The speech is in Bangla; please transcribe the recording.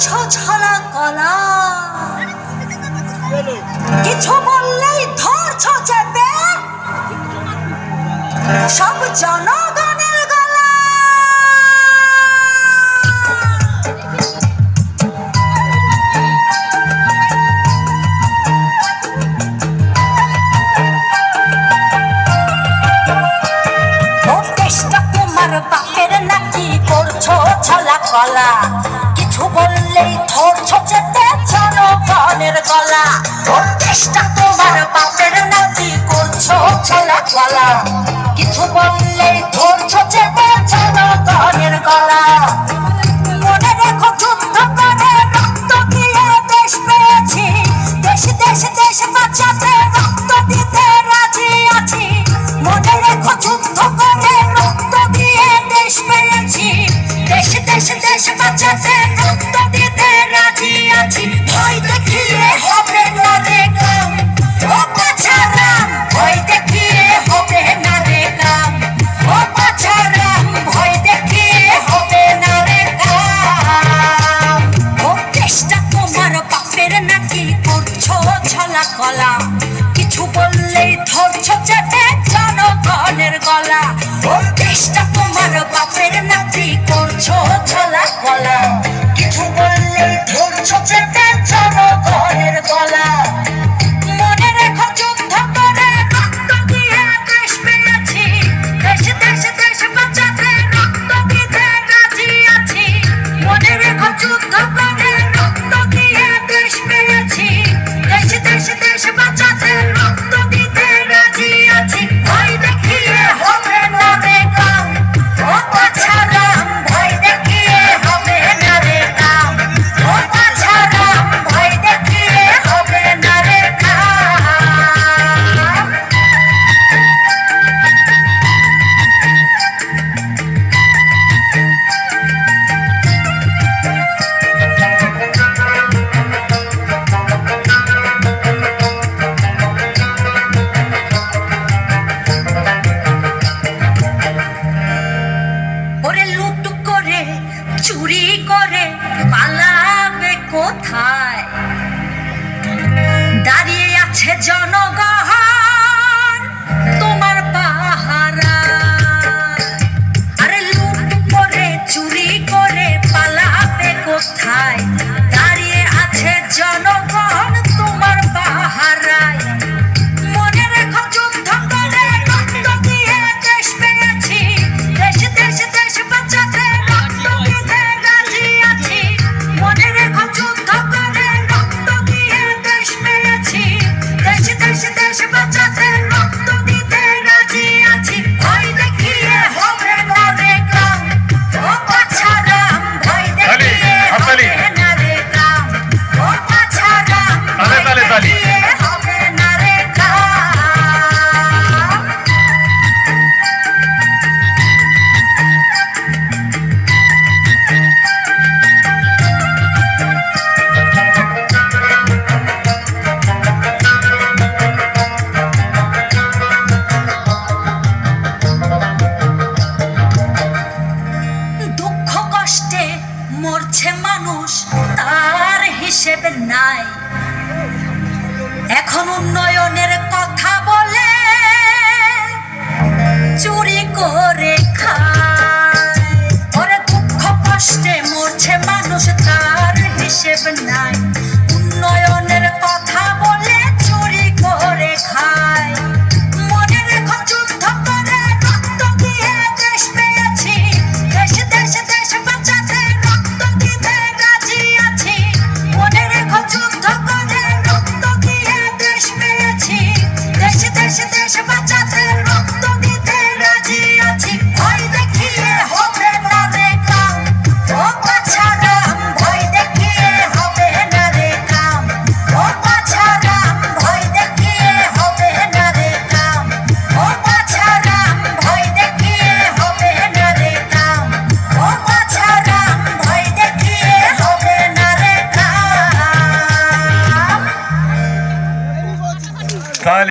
ছলা কলা, কিছু বললেই ধরছ চেপে সব জনগণের গলা। তোমার বাপের নাকি করছো ছলা কলা, কিছু বললেই ধরছো চেপে জনগণের গলা। ওর চেষ্টা তোমার বাপের নাকি করছো ছলা কলা, কিছু বললেই ধরছো চেপে জনগণের গলা। মনে রেখো যুদ্ধ করে রক্ত দিয়ে দেশ পেয়েছি, দেশ দেশ দেশ বাঁচাতে রক্ত দিতে রাজি আছি। মনে রেখো যুদ্ধ করে রক্ত দিয়ে দেশ পেয়েছি, দেশ দেশ দেশ বাঁচাতে রক্ত দিতে রাজি আছি। ভয় দেখিয়ে হবে না রে কাম, ও বাছারাম ভয় দেখিয়ে হবে না রে কাম, ও বাছারাম ভয় দেখিয়ে হবে না রে কাম। ও চেষ্টা তোমার বাপের নাকি করছো ছলা কলা, কিছু বললেই ধরছো চেপে জনগণের গলা। ও চেষ্টা তোমার বাপের নাকি করছো ছলা কলা, কিছু বললেই ধরছো চেপে জনগণের গলা। মনে রেখো যুদ্ধ করে রক্ত দিয়ে দেশ পেয়েছি, দেশ দেশ দেশ বাঁচাতে রক্ত দিতে রাজি আছি। মনে রেখো যুদ্ধ করে রক্ত দিয়ে দেশ পেয়েছি, দেশ দেশ দেশ বাঁচাতে রক্ত দিতে রাজি আছি। ভয় দেখিয়ে হবে না রে কাম, ও বাছারাম ভয় দেখিয়ে হবে না রে কাম, ও বাছারাম ভয় দেখিয়ে হবে না রে কাম। ওরে লুট করে চুরি করে পালাবে কোথায়, দাঁড়িয়ে আছে জনগণ তোমার পাহারা। আরে লুট করে চুরি করে পালাবে কোথায়, দাঁড়িয়ে আছে জনগণ তোমার পাহারায়। মনে রেখো যুদ্ধ করে রক্ত দিয়ে দেশ পেয়েছি, দেশ দেশ দেশ বাঁচাতে রক্ত দিতে রাজি আছি। মনে রেখো যুদ্ধ করে রক্ত দিয়ে দেশ পেয়েছি, দেশ দেশ দেশ বাঁচাতে রক্ত দিতে রাজি আছি। ভয় দেখিয়ে হবে না রে কাম, ও বাছারাম ভয় দেখিয়ে হবে না রে কাম, ও বাছারাম ভয় দেখিয়ে হবে না রে কাম। দুঃখ কষ্টে মরছে মানুষ, তার হিসেব নাই। এখন উন্নয়নের কথা বলে চুরি করে